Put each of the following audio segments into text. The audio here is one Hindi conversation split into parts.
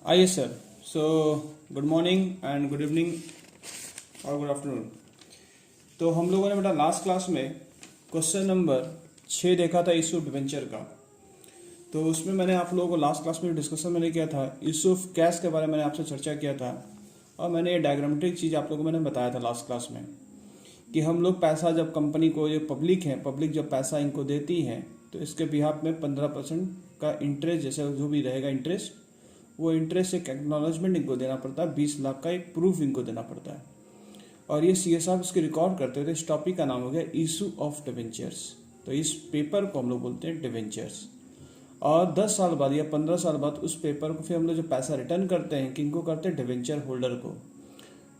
आइए sir. So good morning and good evening और गुड आफ्टरनून। तो हम लोगों ने बेटा लास्ट क्लास में क्वेश्चन नंबर 6 देखा था इशू ऑफ डिवेंचर का। तो उसमें मैंने आप लोगों को लास्ट क्लास में डिस्कशन मैंने किया था, इशू ऑफ कैश के बारे में मैंने आपसे चर्चा किया था और मैंने ये डायग्रामेटिक चीज़ आप लोगों को मैंने बताया था लास्ट क्लास में कि हम लोग पैसा जब कंपनी को, ये पब्लिक है, पब्लिक जब पैसा इनको देती है तो इसके बिहाफ में 15% का इंटरेस्ट, जैसे जो भी रहेगा इंटरेस्ट, वो इंटरेस्ट एक एक्नॉलेजमेंट इनको देना पड़ता है। 20 लाख का एक प्रूफ इनको देना पड़ता है और ये सीए साहब इसके रिकॉर्ड करते थे। इस टॉपिक का नाम हो गया इशू ऑफ डिवेंचर्स। तो इस पेपर को हम लोग बोलते हैं डिवेंचर्स। और 10 साल बाद या 15 साल बाद उस पेपर को फिर हम लोग जो पैसा रिटर्न करते हैं, किनको करते हैं? डिवेंचर होल्डर को।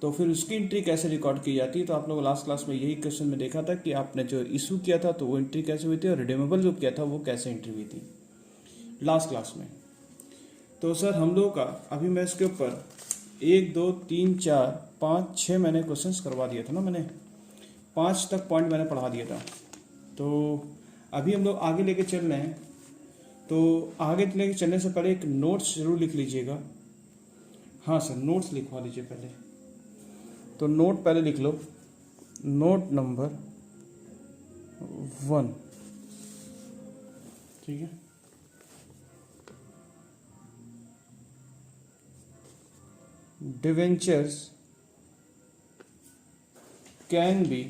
तो फिर उसकी एंट्री कैसे रिकॉर्ड की जाती है? तो आप लोग लास्ट क्लास में यही क्वेश्चन में देखा था कि आपने जो इशू किया था तो वो एंट्री कैसे हुई थी और रिडीमेबल जो किया था वो कैसे एंट्री हुई थी लास्ट क्लास में। तो सर हम लोग का अभी मैं इसके ऊपर 1 2 3 4 5 6 मैंने क्वेश्चंस करवा दिया था ना, मैंने 5 तक पॉइंट मैंने पढ़ा दिया था। तो अभी हम लोग आगे लेके चल रहे हैं। तो आगे लेके चलने से पहले एक नोट्स जरूर लिख लीजिएगा। हाँ सर, नोट्स लिखवा लीजिए पहले। तो नोट पहले लिख लो, नोट नंबर 1, ठीक है। Debentures can be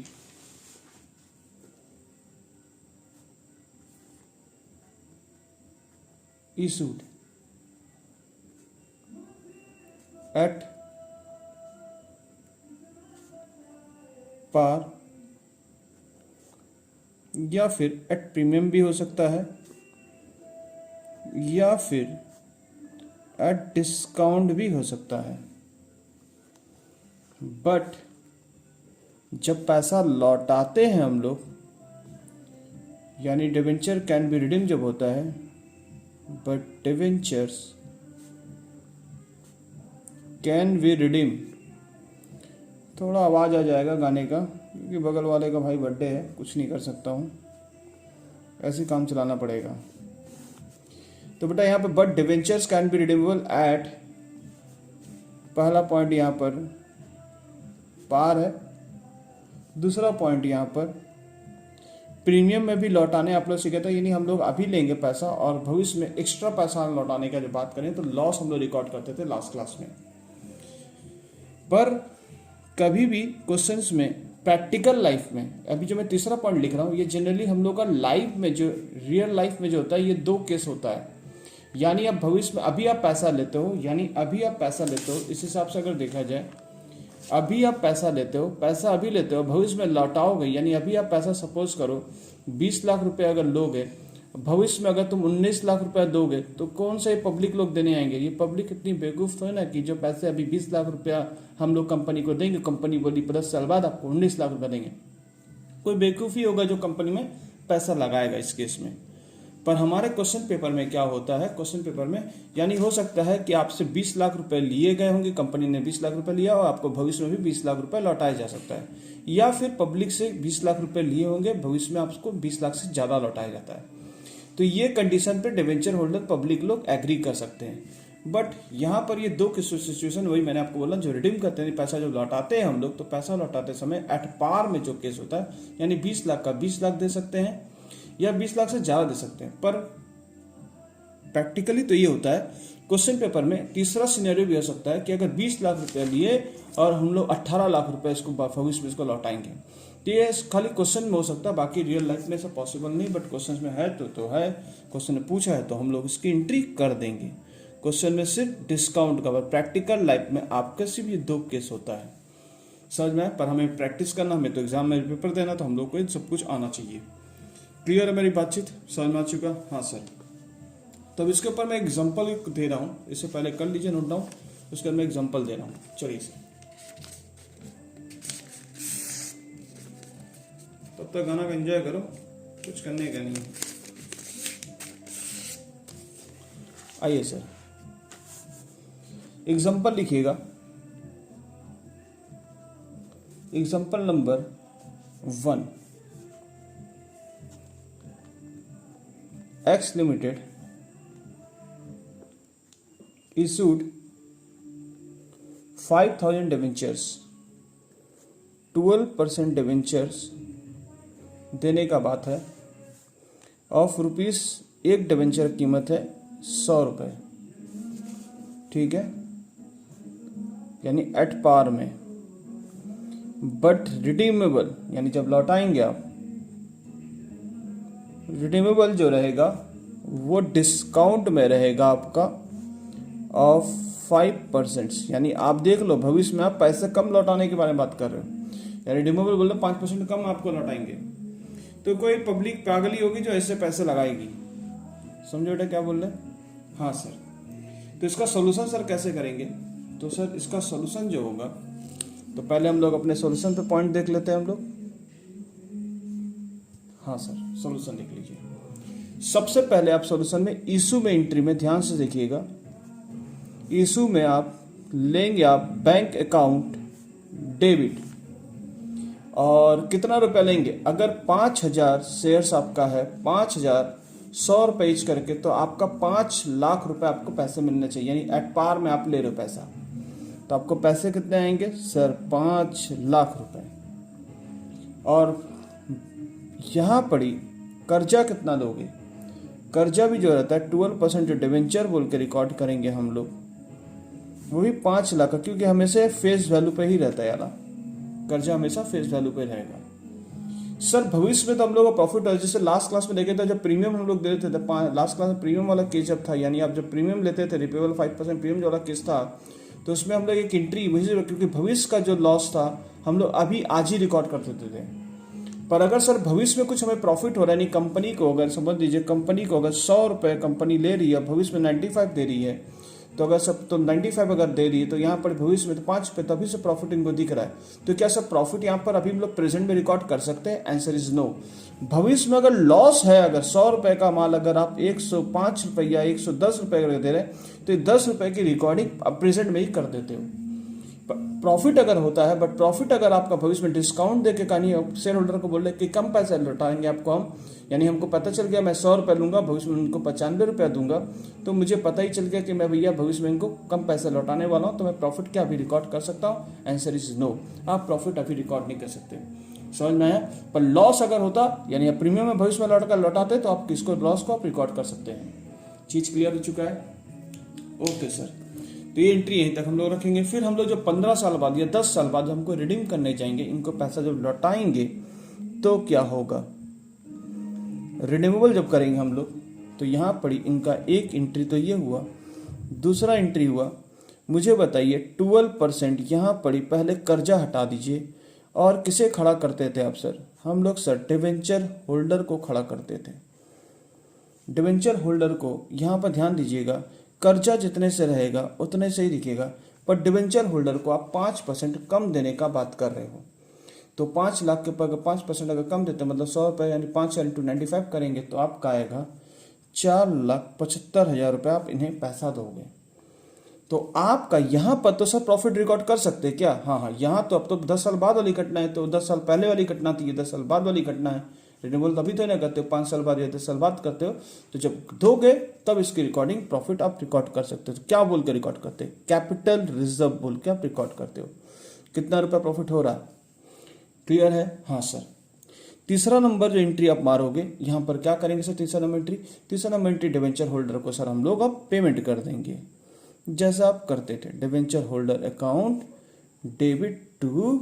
issued at par या फिर एट प्रीमियम भी हो सकता है या फिर एट डिस्काउंट भी हो सकता है। बट जब पैसा लौटाते हैं हम लोग, यानी डिवेंचर कैन बी रिडीम जब होता है, but debentures can be redeem. थोड़ा आवाज़ आ जाएगा गाने का क्योंकि बगल वाले का भाई बर्थडे है, कुछ नहीं कर सकता हूँ, ऐसे काम चलाना पड़ेगा। तो बेटा यहाँ पे but debentures can be redeemable eight, पहला पॉइंट यहाँ पर पार है, दूसरा पॉइंट यहाँ पर प्रीमियम में भी लौटाने आप लोग सीखे थे। यानी हम लोग अभी लेंगे पैसा और भविष्य में एक्स्ट्रा पैसा लौटाने का जब बात करें तो लॉस हम लोग रिकॉर्ड करते थे लास्ट क्लास में। पर कभी भी क्वेश्चंस में प्रैक्टिकल लाइफ में, अभी जो मैं तीसरा पॉइंट लिख रहा हूँ, ये जनरली हम लोग का लाइफ में, जो रियल लाइफ में जो होता है, ये 2 केस होता है। यानी आप भविष्य में अभी आप पैसा लेते हो, यानी अभी आप पैसा लेते हो, इस हिसाब से अगर देखा जाए, अभी आप पैसा लेते हो, पैसा अभी लेते हो, भविष्य में लौटाओगे। यानी अभी आप पैसा सपोज करो 20 लाख रुपए अगर लोगे, भविष्य में अगर तुम 19 लाख रुपए दोगे तो कौन से पब्लिक लोग देने आएंगे? ये पब्लिक इतनी बेवकूफ़ तो है ना कि जो पैसे अभी 20 लाख रुपया हम लोग कंपनी को देंगे, कंपनी बोली 10 साल बाद आपको 19 लाख रुपया देंगे। कोई बेवकूफ़ी होगा जो कंपनी में पैसा लगाएगा इस केस में। पर हमारे क्वेश्चन पेपर में क्या होता है, क्वेश्चन पेपर में यानी हो सकता है कि आपसे 20 लाख रुपए लिए गए होंगे, कंपनी ने 20 लाख रुपए लिया और आपको भविष्य में भी 20 लाख रुपए लौटाया जा सकता है, या फिर पब्लिक से 20 लाख रुपए लिए होंगे, भविष्य में आपको 20 लाख से ज़्यादा लौटाया जाता है। तो ये कंडीशन पे डिवेंचर होल्डर पब्लिक लोग एग्री कर सकते हैं। बट यहाँ पर ये 2 सिचुएशन, वही मैंने आपको बोला, जो रिडीम करते हैं, पैसा जो लौटाते हैं हम लोग, तो पैसा लौटाते समय एट पार में जो केस होता है, यानी 20 लाख का 20 लाख दे सकते हैं या 20 लाख से ज़्यादा दे सकते हैं। पर प्रैक्टिकली तो ये होता है। क्वेश्चन पेपर में तीसरा सिनेरियो भी हो सकता है कि अगर 20 लाख रुपए लिए और हम लोग 18 लाख रुपए इसको भविष्य में इसको लौटाएंगे, तो ये खाली क्वेश्चन में हो सकता है, बाकी रियल लाइफ में ऐसा पॉसिबल नहीं। बट क्वेश्चन में है तो है, क्वेश्चन ने पूछा है तो हम लोग इसकी एंट्री कर देंगे। क्वेश्चन में सिर्फ डिस्काउंट का, प्रैक्टिकल लाइफ में आपके सिर्फ ये 2 केस होता है, समझ में। पर हमें प्रैक्टिस करना, हमें तो एग्जाम में पेपर देना, तो हम लोग को सब कुछ आना चाहिए। क्लियर है मेरी बातचीत? समझ में आ चुका? हाँ सर। तो इसके ऊपर मैं एग्जांपल दे रहा हूँ, इससे पहले कर लीजिए नोट डाउन, उसके बाद मैं एग्जांपल दे रहा हूँ। चलिए सर, तब तक गाना का एंजॉय करो, कुछ करने का नहीं। आइए सर, एग्जांपल लिखिएगा। Example number 1, X Limited issued 5,000 debentures, 12% debentures देने का बात है, ऑफ रुपीस, एक डिवेंचर की कीमत है 100 रुपये, ठीक है, यानी एट पार में। बट रिडीमेबल यानी जब लौटाएंगे आप, रिडीमेबल जो रहेगा वो डिस्काउंट में रहेगा आपका ऑफ 5%, यानी आप देख लो भविष्य में आप पैसे कम लौटाने के बारे में बात कर रहे हो, यानी रिडीमेबल बोल रहे 5% कम आपको लौटाएंगे। तो कोई पब्लिक पागल ही होगी जो ऐसे पैसे लगाएगी, समझो बेटा क्या बोल रहे हैं। हाँ सर, तो इसका सोल्यूशन सर कैसे करेंगे? तो सर इसका सोल्यूशन जो होगा, तो पहले हम लोग अपने सोल्यूशन पे पॉइंट देख लेते हैं हम लोग। हाँ सर, सोल्यूशन देख लीजिए। सबसे पहले आप सोल्यूशन में इशू में एंट्री में ध्यान से देखिएगा। इशू में आप लेंगे आप बैंक अकाउंट डेबिट, और कितना रुपया लेंगे? अगर 5,000 शेयर्स आपका है, 5,000 100 रुपये ईच करके, तो आपका 5 लाख रुपए आपको पैसे मिलने चाहिए, यानी एट पार में आप ले रहे हो पैसा। तो आपको पैसे कितने आएंगे सर? 5 लाख रुपए। और यहाँ पड़ी कर्जा कितना लोगे? कर्जा भी जो रहता है 12% जो डिवेंचर बोल के रिकॉर्ड करेंगे हम लोग, वो भी 5 लाख का, क्योंकि हमेशा फेस वैल्यू पे ही रहता है यार, कर्जा हमेशा फेस वैल्यू पे रहेगा। सर भविष्य में तो हम लोग का प्रॉफिट है, जैसे लास्ट क्लास में देखे थे जब प्रीमियम हम लोग देते थे, लास्ट क्लास में प्रीमियम वाला केस जब था, यानी आप जब प्रीमियम लेते थे, रिपेबल 5% प्रीमियम वाला केस था, तो उसमें हम लोग एक एंट्री वही, क्योंकि भविष्य का जो लॉस था हम लोग अभी आज ही रिकॉर्ड कर देते थे। पर अगर सर भविष्य में कुछ हमें प्रॉफिट हो रहा है, नहीं कंपनी को, अगर समझ लीजिए कंपनी को अगर 100 रुपये कंपनी ले रही है, भविष्य में 95 दे रही है, तो अगर सब तो 95 अगर दे रही है, तो यहाँ पर भविष्य में तो 5 रुपये तभी से प्रॉफिट इनको दिख रहा है। तो क्या सब प्रॉफिट यहाँ पर अभी हम लोग प्रेजेंट में रिकॉर्ड कर सकते हैं? Answer is no. भविष्य में अगर लॉस है, अगर 100 रुपये का माल अगर आप 105 रुपये या 110 रुपये अगर दे रहे हैं, तो 10 रुपये की रिकॉर्डिंग अब प्रेजेंट में ही कर देते हो। प्रॉफिट अगर होता है, बट प्रॉफिट अगर आपका भविष्य में डिस्काउंट देके कहानी शेयर होल्डर को बोल रहे कि कम पैसा लौटाएंगे आपको हम, यानी हमको पता चल गया मैं 100 रुपये लूंगा, भविष्य में उनको 95 रुपया दूंगा, तो मुझे पता ही चल गया कि मैं भैया भविष्य में इनको कम पैसे लौटाने वाला हूँ, तो मैं प्रॉफिट क्या अभी रिकॉर्ड कर सकता हूँ? आंसर इज नो, आप प्रॉफिट अभी रिकॉर्ड नहीं कर सकते। समझ में आया? पर लॉस अगर होता, यानी आप प्रीमियम में भविष्य में लौटाते, तो आप किसको लॉस को आप रिकॉर्ड कर सकते हैं। चीज क्लियर हो चुका है? ओके सर, तो ये एंट्री यहीं तक हम लोग रखेंगे। फिर हम लोग जब 15 साल बाद या 10 साल बाद हमको रिडीम करने जाएंगे, इनको पैसा जब लौटाएंगे, तो क्या होगा? रिडीमेबल जब करेंगे हम लोग, तो यहाँ पड़ी इनका एक एंट्री तो ये हुआ, दूसरा एंट्री हुआ, मुझे बताइए 12% यहाँ पड़ी, पहले कर्जा हटा दीजिए, और किसे खड़ा करते थे आप सर? हम लोग सर डिवेंचर होल्डर को खड़ा करते थे। डिवेंचर होल्डर को यहाँ पर ध्यान दीजिएगा, कर्जा जितने से रहेगा उतने से ही दिखेगा, पर डिवेंचर होल्डर को आप 5% कम देने का बात कर रहे हो। तो 5 लाख के ऊपर 5% अगर कम देते, मतलब 100 रुपये, यानी 5 इंटू 95 करेंगे, तो आपका आएगा 4,75,000 रुपये आप इन्हें पैसा दोगे। तो आपका यहाँ पर तो सर प्रॉफिट रिकॉर्ड कर सकते हैं क्या? हाँ, यहाँ तो अब तो 10 साल बाद वाली घटना है, तो 10 साल पहले वाली घटना थी, 10 साल बाद वाली घटना है। रिन्यूएबल तभी तो नहीं करते हो, 5 साल बाद या 10 साल बाद करते हो, तो जब दोगे तब इसकी रिकॉर्डिंग प्रॉफिट आप रिकॉर्ड कर सकते हो। तो क्या बोल के रिकॉर्ड करते हैं? कैपिटल रिजर्व बोल के आप रिकॉर्ड करते हो। कितना रुपया प्रॉफिट हो रहा है? क्लियर है? हाँ सर। तीसरा नंबर जो एंट्री आप मारोगे, यहाँ पर क्या करेंगे सर? तीसरा नंबर एंट्री डिवेंचर होल्डर को सर हम लोग अब पेमेंट कर देंगे, जैसा आप करते थे। Debenture holder account debit to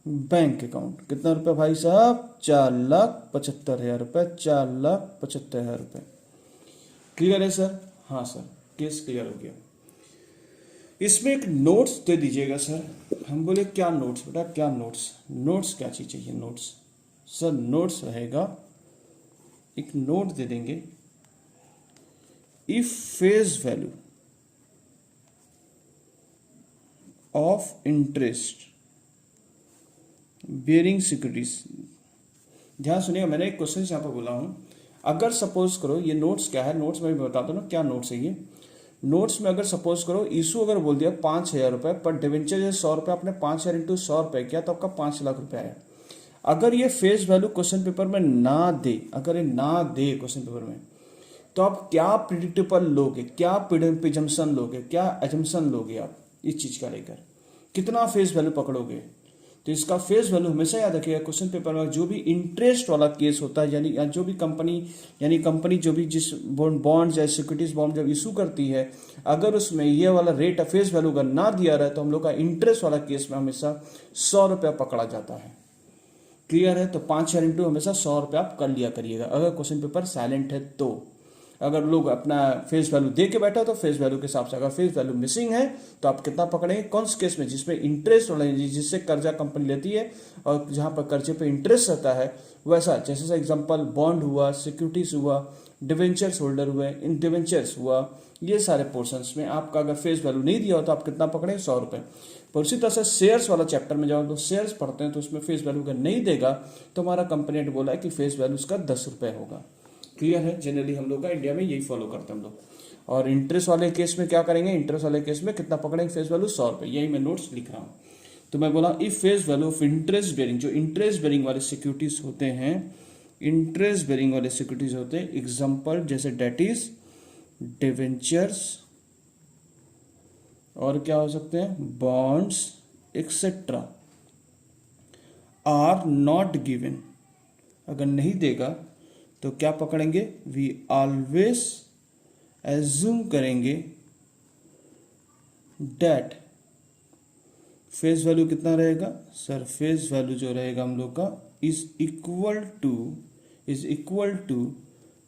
bank account. कितना रुपया भाई साहब? 4,75,000 रुपये, 4,75,000 रुपये। क्लियर है सर? हाँ सर, केस क्लियर हो गया। इसमें एक नोट्स दे दीजिएगा सर। हम बोले क्या नोट्स बेटा, क्या नोट्स? नोट्स क्या चीज चाहिए? नोट्स सर, नोट्स रहेगा, एक नोट दे देंगे, if face value of interest bearing securities. ध्यान सुनिएगा, मैंने एक क्वेश्चन यहाँ पर बोला हूँ, अगर सपोज करो ये नोट्स क्या है, नोट्स में भी बताता हूँ ना क्या नोट्स है ये। नोट्स में अगर सपोज करो इशू अगर बोल दिया 5,000 रुपये, पर डिवेंचर जैसे 100 रुपये, आपने 5,000 इंटू 100 रुपये किया, तो आपका 5 लाख रुपये आया। अगर ये फेस वैल्यू क्वेश्चन पेपर में ना दे, अगर ये ना दे क्वेश्चन पेपर में, तो आप क्या प्रिडिक्टेबल लोगे, क्या प्रिजम्पशन लोगे, क्या एजम्पशन लोगे आप? इस चीज़ का लेकर कितना फेस वैल्यू पकड़ोगे। तो इसका फेस वैल्यू हमेशा याद रखिएगा, क्वेश्चन पेपर में जो भी इंटरेस्ट वाला केस होता है, यानी जो भी कंपनी जो भी जिस बॉन्ड्स या सिक्योरिटीज बॉन्ड जब इशू करती है, अगर उसमें ये वाला रेट फेस वैल्यू अगर ना दिया रहा है तो हम लोग का इंटरेस्ट वाला केस में हमेशा 100 रुपया पकड़ा जाता है। क्लियर है। तो 5 शेयर इंटू हमेशा 100 रुपया आप कर लिया करिएगा अगर क्वेश्चन पेपर साइलेंट है तो। अगर लोग अपना फेस वैल्यू दे के बैठा तो फेस वैल्यू के हिसाब से, अगर फेस वैल्यू मिसिंग है तो आप कितना पकड़ेंगे, कौन से केस में, जिसमें इंटरेस्ट वाला जिससे कर्जा कंपनी लेती है और जहां पर कर्जे पे इंटरेस्ट रहता है, वैसा जैसे एग्जांपल बॉन्ड हुआ, सिक्योरिटीज हुआ, डिवेंचर्स होल्डर हुए, इन डिवेंचर्स हुआ, ये सारे पोर्शंस में आपका अगर फेस वैल्यू नहीं दिया हो तो आप कितना पकड़ेंगे, 100 रुपये। पर उसी तरह से शेयर्स वाला चैप्टर में जब हम लोग शेयर्स पढ़ते हैं तो उसमें फेस वैल्यू अगर नहीं देगा तो हमारा कंपनी ने बोला है कि फेस वैल्यू उसका 10 रुपये होगा। क्लियर है। जनरली हम लोग का इंडिया में यही फॉलो करते हैं हम लोग। और इंटरेस्ट वाले केस में क्या करेंगे, इंटरेस्ट वाले केस में कितना पकड़ेंगे, फेस वैल्यू 100 रुपये। यही मैं नोट्स लिख रहा हूँ। तो मैं बोला if face value of interest bearing, जो इंटरेस्ट बेरिंग वाले सिक्योरिटीज होते हैं, इंटरेस्ट बेरिंग वाले सिक्योरिटीज होते हैं, एग्जाम्पल जैसे डेट इज डिवेंचर्स और क्या हो सकते हैं, bonds etcetera, are not given, अगर नहीं देगा तो क्या पकड़ेंगे, वी ऑलवेज एज्यूम करेंगे डेट फेस वैल्यू कितना रहेगा सर, फेस वैल्यू जो रहेगा हम लोग का इज इक्वल टू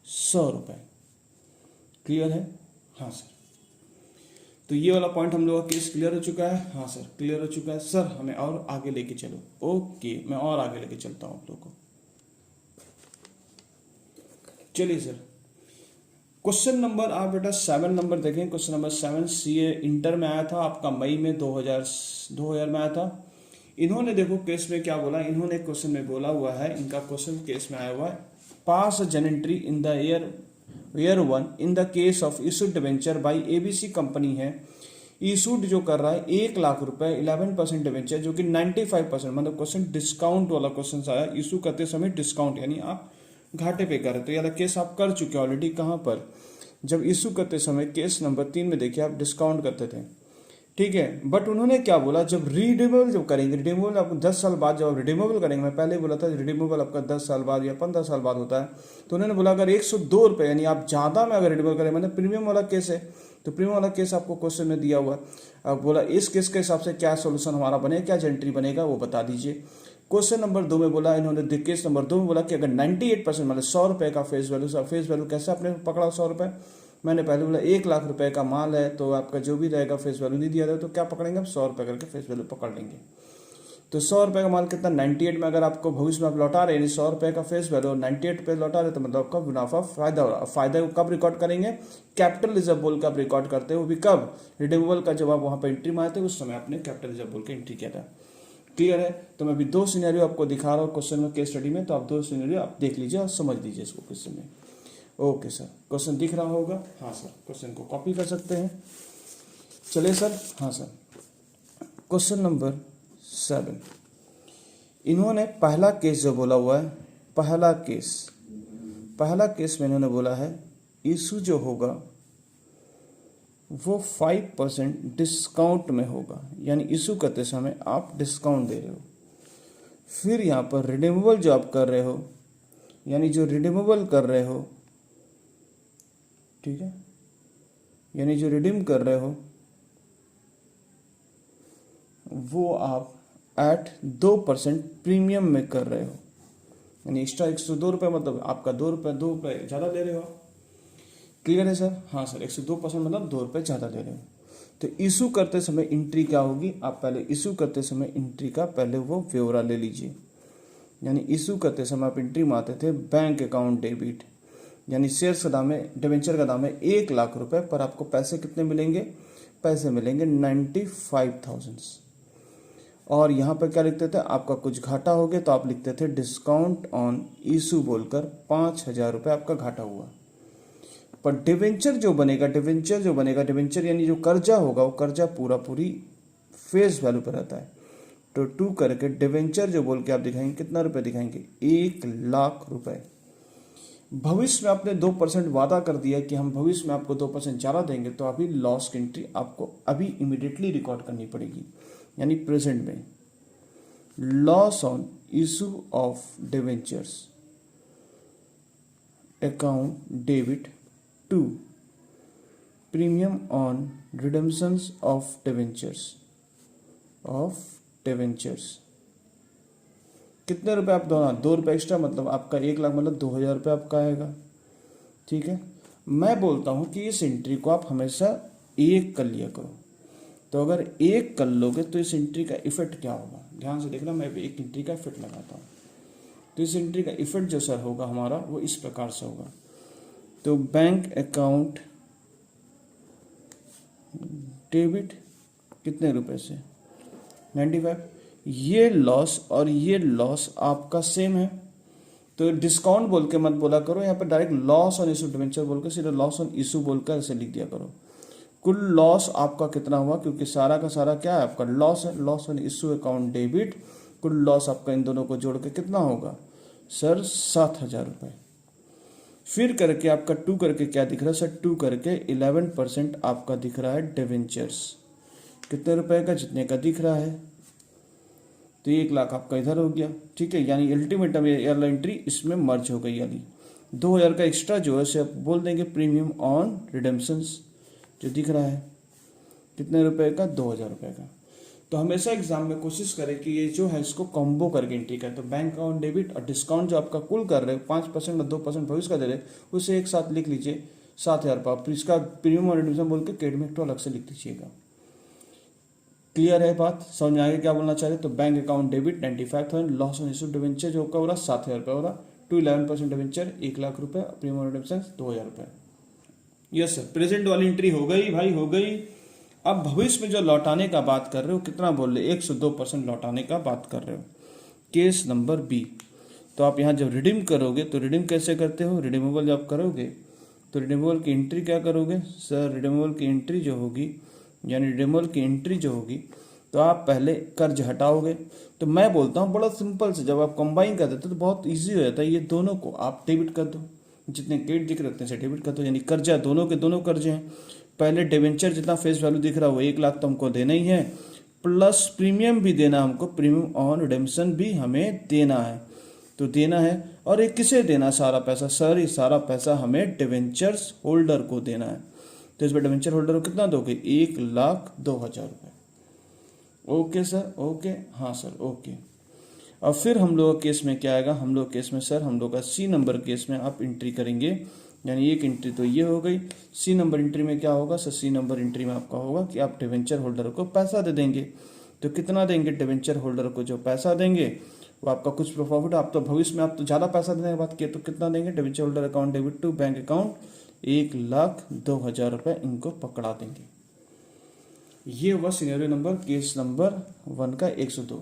100 रुपये। क्लियर है। हाँ सर। तो ये वाला पॉइंट हम लोग का केस क्लियर हो चुका है। हाँ सर क्लियर हो चुका है। सर हमें और आगे लेके चलो। ओके मैं और आगे लेके चलता हूँ आप लोग को। चलिए सर क्वेश्चन नंबर आप बेटा 7 नंबर देखें। क्वेश्चन नंबर 7 सीए इंटर में आया था आपका, मई में 2000 में आया था। इन्होंने देखो केस में क्या बोला, इन्होंने क्वेश्चन में बोला हुआ है, इनका क्वेश्चन केस में आया हुआ है, pass journal entry in the year 1 in the case of issued debenture by ABC company है। इशूड जो कर रहा है 1 लाख रुपए, 11% डिवेंचर जो कि 95%, मतलब क्वेश्चन डिस्काउंट वाला क्वेश्चन आया। इशू करते समय डिस्काउंट यानी आप घाटे पे कर रहे, तो यार केस आप कर चुके ऑलरेडी। कहाँ पर, जब इशू करते समय केस नंबर 3 में देखिए आप डिस्काउंट करते थे, ठीक है। बट उन्होंने क्या बोला, जब रिडीमेबल जब करेंगे, रिडीमेबल आपको 10 साल बाद जब रिडीमेबल करेंगे, मैं पहले बोला था रिडीमेबल आपका 10 साल बाद या 15 साल बाद होता है, तो उन्होंने बोला अगर 102 रुपये यानी आप ज़्यादा में अगर रिडीमेबल करें, मतलब प्रीमियम वाला केस है, तो प्रीमियम वाला केस आपको क्वेश्चन में दिया हुआ। अब बोला इस केस के हिसाब से क्या सोल्यूशन हमारा बनेगा, क्या जेंट्री बनेगा वो बता दीजिए। क्वेश्चन नंबर 2 में बोला इन्होंने, केस नंबर 2 में बोला कि अगर 98% मतलब 100 रुपये का फेस वैल्यू कैसे आपने पकड़ा 100 रुपये, मैंने पहले बोला 1 लाख रुपए का माल है तो आपका जो भी रहेगा फेस वैल्यू नहीं दिया जाए तो क्या पकड़ेंगे आप, 100 रुपये करके फेस वैल्यू पकड़ लेंगे। तो 100 रुपये का माल कितना, 98 में अगर आपको भविष्य में आप लौटा रहे, यानी 100 रुपये का फेस वैल्यू 98 रुपये लौटा रहे, तो मतलब आपका मुनाफा फायदा हो रहा। फायदा को कब रिकॉर्ड करेंगे, कैपिटल रिजर्व बोल कर आप रिकॉर्ड करते हैं, वो भी कब, रिडीमेबल का जब आप वहाँ पर एंट्री मारते थे उस समय आपने कैपिटल रिजर्व बोल के एंट्री किया था। क्लियर है। तो मैं अभी 2 सिनेरियो आपको दिखा रहा हूँ क्वेश्चन में, केस स्टडी में, तो आप 2 सिनेरियो आप देख लीजिए और समझ लीजिए इसको क्वेश्चन में। ओके सर क्वेश्चन दिख रहा होगा। हाँ सर क्वेश्चन को कॉपी कर सकते हैं। चलिए सर। हाँ सर क्वेश्चन नंबर 7 इन्होंने पहला केस जो बोला हुआ है, पहला केस में इन्होंने बोला है इशू जो होगा वो 5% डिस्काउंट में होगा, यानी इशू करते समय आप डिस्काउंट दे रहे हो। फिर यहाँ पर रिडीमेबल जो आप कर रहे हो, यानी जो रिडीमेबल कर रहे हो, ठीक है, यानी जो रिडीम कर रहे हो वो आप एट 2% प्रीमियम में कर रहे हो, यानी एक्स्ट्रा 102 रुपये, मतलब आपका 2 रुपये ज़्यादा दे रहे हो। क्लियर है सर। हाँ सर 102% मतलब 2 रुपये ज़्यादा दे रहे हो। तो इशू करते समय एंट्री क्या होगी, आप पहले इशू करते समय एंट्री का पहले वो ब्यौरा ले लीजिए। यानी इशू करते समय आप एंट्री मारते थे बैंक अकाउंट डेबिट, यानी शेयर्स का दाम है, डिवेंचर का दाम है 1 लाख रुपए, पर आपको पैसे कितने मिलेंगे, पैसे मिलेंगे 95,000। और यहाँ पर क्या लिखते थे, आपका कुछ घाटा हो गया तो आप लिखते थे डिस्काउंट ऑन इशू बोलकर 5,000 रुपये आपका घाटा हुआ। पर डिवेंचर जो बनेगा, डिवेंचर यानी जो कर्जा होगा वो कर्जा पूरी फेस वैल्यू पर रहता है। तो 2 करके डिवेंचर जो बोल के आप दिखाएंगे कितना रुपए दिखाएंगे, 1 लाख रुपए। भविष्य में आपने 2% वादा कर दिया कि हम भविष्य में आपको 2% ज़्यादा देंगे, तो अभी लॉस की एंट्री आपको अभी इमीडिएटली रिकॉर्ड करनी पड़ेगी, यानी प्रेजेंट में। Loss on issue of debentures account debit to premium on redemptions of debentures. कितने रुपए आप दोना, 2 रुपये एक्स्ट्रा, मतलब आपका 1 लाख, मतलब 2000 रुपये आपका आएगा। ठीक है, मैं बोलता हूँ कि इस एंट्री को आप हमेशा एक कर लिया करो। तो अगर एक कर लोगे तो इस एंट्री का इफेक्ट क्या होगा, ध्यान से देखना, मैं एक एंट्री का इफेक्ट लगाता हूँ। तो इस एंट्री का इफेक्ट जो सर होगा हमारा, वो इस प्रकार से होगा। तो बैंक अकाउंट डेबिट कितने रुपए से, 95। ये लॉस और ये लॉस आपका सेम है, तो डिस्काउंट बोल के मत बोला करो, यहाँ पर direct loss on issue debenture बोल के सीधा लॉस ऑन इशू बोलकर ऐसे लिख दिया करो। कुल लॉस आपका कितना हुआ, क्योंकि सारा का सारा क्या है आपका लॉस है, loss on issue account debit. कुल लॉस आपका इन दोनों को जोड़ के कितना होगा सर, 7000 रुपये। फिर करके आपका 2 करके क्या दिख रहा है सर, 2 करके 11% आपका दिख रहा है डिवेंचर्स। कितने रुपए का, जितने का दिख रहा है। तो 1 लाख आपका इधर हो गया। ठीक है, यानी अल्टीमेट एंट्री इसमें मर्ज हो गई, यानी 2000 का एक्स्ट्रा जो है से आप बोल देंगे प्रीमियम ऑन रिडेम्पशंस, जो दिख रहा है कितने रुपए का, 2000 रुपये का। तो हमेशा एग्जाम में कोशिश करें कि ये जो है इसको कॉम्बो करके एंट्री करें। तो बैंक अकाउंट डेबिट और डिस्काउंट जो आपका कुल कर रहे हो 5% और 2% भविष्य का दे रहे, उसे एक साथ लिख लीजिए 7000 रुपये। फिर इसका प्रीमियम और रिडेम्पशन बोल के कैडमिक तो अलग से लिख दीजिएगा। क्लियर है बात, समझ में आगे क्या बोलना चाह रहे। तो bank account debit 95,000, loss on issue debenture जो हो रहा 7000 रुपये हो रहा, टू 11% डिवेंचर 1 लाख रुपये, प्रीमियम रिडेम्पशन 2000 रुपये। यस सर, प्रेजेंट वाली एंट्री हो गई भाई, हो गई। अब भविष्य में जो लौटाने का बात कर रहे हो, कितना बोल रहे, 102% लौटाने का बात कर रहे हो। Case number B. तो आप यहाँ जब रिडीम करोगे तो रिडीम कैसे करते हो, रिडीमेबल जब करोगे तो रिडीमेबल की एंट्री क्या करोगे सर, रिडीमेबल की एंट्री जो होगी, यानी रिडीमेबल की एंट्री जो होगी, तो आप पहले कर्ज हटाओगे। तो मैं बोलता हूँ बड़ा सिंपल से, जब आप कंबाइन कर देते हो तो बहुत ईजी हो जाता है। ये दोनों को आप डेबिट कर दो, जितने क्रेडिट दिख रहे हैं डेबिट कर दो, यानी कर्जा दोनों के दोनों कर्जे हैं। पहले डिवेंचर जितना फेस वैल्यू दिख रहा है वो 1 लाख तो हमको देना ही है, प्लस प्रीमियम भी देना हमको, प्रीमियम ऑन रिडेम्पशन भी हमें देना है। तो देना है, और ये किसे देना सारा पैसा सर, ये सारा पैसा हमें डिवेंचर्स होल्डर को देना है। तो इस पर डिवेंचर होल्डर को कितना दोगे, 1,02,000 रुपये। ओके सर, ओके, हाँ सर, ओके। अब फिर हम लोग केस में क्या आएगा, हम लोग केस में सर, हम लोग का सी नंबर केस में आप एंट्री करेंगे, यानी एक एंट्री तो ये हो गई। सी नंबर एंट्री में क्या होगा सर, सी नंबर एंट्री में आपका होगा कि आप डिवेंचर होल्डर को पैसा दे देंगे। तो कितना देंगे, डिवेंचर होल्डर को जो पैसा देंगे वो आपका कुछ प्रॉफिट, आप तो भविष्य में आप तो ज़्यादा पैसा देने की बात किए, तो कितना देंगे, debenture holder account debit to bank account 1,02,000 रुपये इनको पकड़ा देंगे। ये हुआ सिनेरियो नंबर, केस नंबर 1 का 102।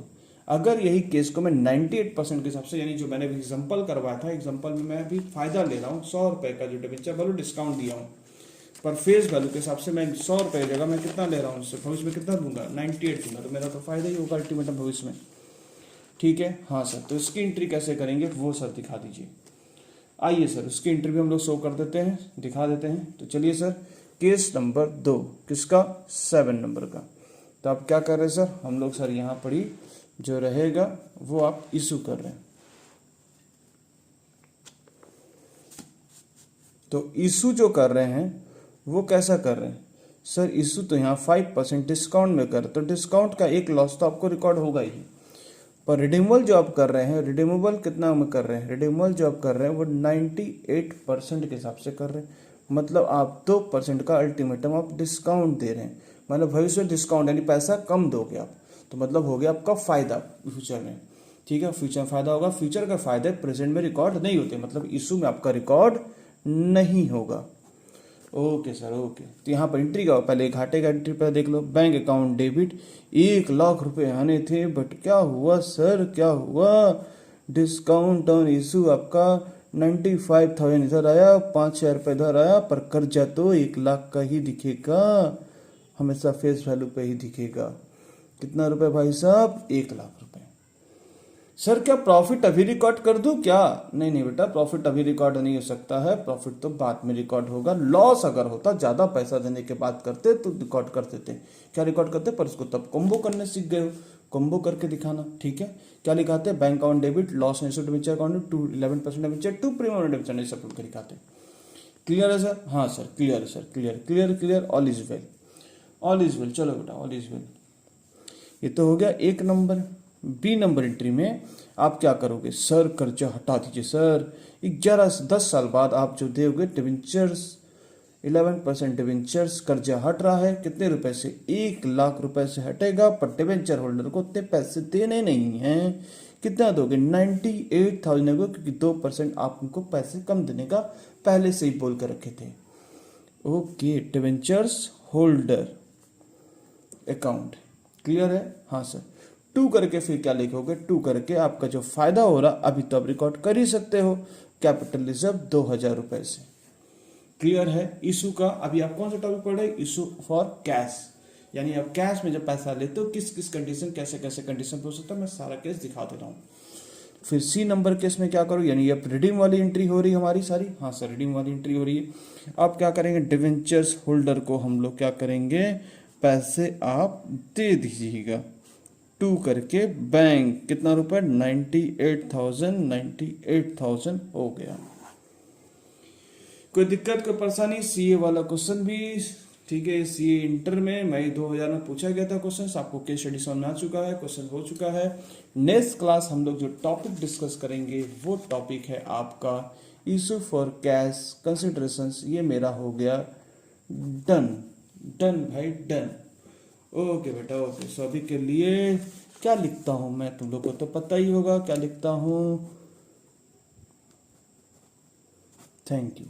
अगर यही केस को मैं 98% के हिसाब से, यानी जो मैंने एग्जांपल करवाया था, एग्जांपल में मैं अभी फायदा ले रहा हूँ 100 रुपये का, जो डिवेंचर वैल्यू डिस्काउंट दिया हूँ, पर फेस वैल्यू के हिसाब से मैं 100 रुपये की जगह मैं कितना ले रहा हूँ उससे, भविष्य में कितना दूंगा, 98 दूंगा, तो मेरा तो फायदा ही होगा अल्टीमेटम भविष्य में। ठीक है, हाँ सर। तो इसकी एंट्री कैसे करेंगे वो सर दिखा दीजिए। आइए सर, उसकी एंट्री भी हम लोग शो कर देते हैं, दिखा देते हैं। तो चलिए सर, केस नंबर 2 किसका, 7 नंबर का। तो आप क्या कर रहे हैं सर, हम लोग सर यहाँ पर ही जो रहेगा वो आप इशू कर रहे हैं। तो इशू जो कर रहे हैं वो कैसा कर रहे हैं सर, इशू तो यहाँ 5% डिस्काउंट में कर, तो डिस्काउंट का एक लॉस तो आपको रिकॉर्ड होगा ही। पर रिडीमेबल जो आप कर रहे हैं, रिडीमेबल कितना में कर रहे हैं, रिडीमेबल जो आप कर रहे हैं वो 98% के हिसाब से कर रहे हैं। मतलब आप 2% का अल्टीमेटम आप डिस्काउंट दे रहे हैं, मतलब भविष्य में डिस्काउंट, यानी पैसा कम दोगे आप, तो मतलब हो गया आपका फायदा फ्यूचर में। ठीक है, फ्यूचर में फायदा होगा। फ्यूचर का फायदे प्रेजेंट में रिकॉर्ड नहीं होते, मतलब इशू में आपका रिकॉर्ड नहीं होगा। Okay sir, okay. तो यहाँ पर एंट्री का पहले घाटे का एंट्री पर देख लो, बैंक अकाउंट डेबिट 1 लाख रुपए आने थे, बट क्या हुआ सर, क्या हुआ, डिस्काउंट ऑन इशू आपका 95,000 इधर आया, 5,000 रुपये इधर आया, पर कर्जा तो 1 लाख का ही दिखेगा, हमेशा फेस वैल्यू पे ही दिखेगा। कितना रुपए भाई साहब, 1 लाख रुपए। सर क्या प्रॉफिट अभी रिकॉर्ड कर दूं क्या? नहीं नहीं बेटा, प्रॉफिट अभी रिकॉर्ड नहीं हो सकता है, प्रॉफिट तो बाद में रिकॉर्ड होगा। लॉस अगर होता, ज्यादा पैसा देने के बाद करते तो रिकॉर्ड कर देते। क्या रिकॉर्ड करते? पर उसको तब कॉम्बो करने सीख गए हो, कॉम्बो करके दिखाना। ठीक है, क्या लिखाते हैं? Bank account debit loss debenture account to 11% debenture to premium debenture सब करके दिखाते हैं। क्लियर है सर? हाँ सर क्लियर है sir, clear clear clear, all is well, all is well. चलो बेटा, ऑल इज वेल। ये तो हो गया एक नंबर। बी नंबर एंट्री में आप क्या करोगे? सर कर्जा हटा दीजिए सर, 11 से 10 साल बाद आप जो दोगे डिवेंचर्स, 11% डिवेंचर्स कर्जा हट रहा है। कितने रुपए से? 1 लाख रुपए से हटेगा, पर डिवेंचर होल्डर को उतने पैसे देने नहीं हैं। कितना दोगे? 98,000 दोगे, क्योंकि 2% आप उनको पैसे कम देने का पहले से ही बोल कर रखे थे। Okay, debentures holder account clear है? हाँ सर। 2 करके फिर क्या लिखोगे? 2 करके आपका जो फायदा हो रहा अभी तो आप रिकॉर्ड कर ही सकते हो, कैपिटल रिजर्व 2000 रुपए से। क्लियर है? इशू का अभी आप कौन सा टॉपिक पढ़ रहे? इशू फॉर कैश, यानी आप कैश में जब पैसा लेते हो किस किस कंडीशन, कैसे कैसे कंडीशन हो सकता है, मैं सारा केस दिखा दे रहा हूँ। फिर सी नंबर केस में क्या करो, यानी अब रिडीम वाली एंट्री हो रही है हमारी सारी। हाँ सर, रिडीम वाली एंट्री हो रही है। आप क्या करेंगे? डिवेंचर्स होल्डर को हम लोग क्या करेंगे? पैसे आप दे दीजिएगा। 2 करके बैंक कितना रुपए? 98,000 हो गया। कोई दिक्कत, कोई परेशानी? सीए वाला क्वेश्चन भी ठीक है। सीए इंटर में मई 2000 में पूछा गया था क्वेश्चन, आपको केस स्टडी समझ में आ चुका है, क्वेश्चन हो चुका है। नेक्स्ट क्लास हम लोग जो टॉपिक डिस्कस करेंगे वो टॉपिक है आपका इशू फॉर कैश कंसिडरेशंस। ये मेरा हो गया डन, डन भाई डन। ओके बेटा ओके। सो अभी के लिए क्या लिखता हूं मैं, तुम लोग को तो पता ही होगा क्या लिखता हूं। Thank you.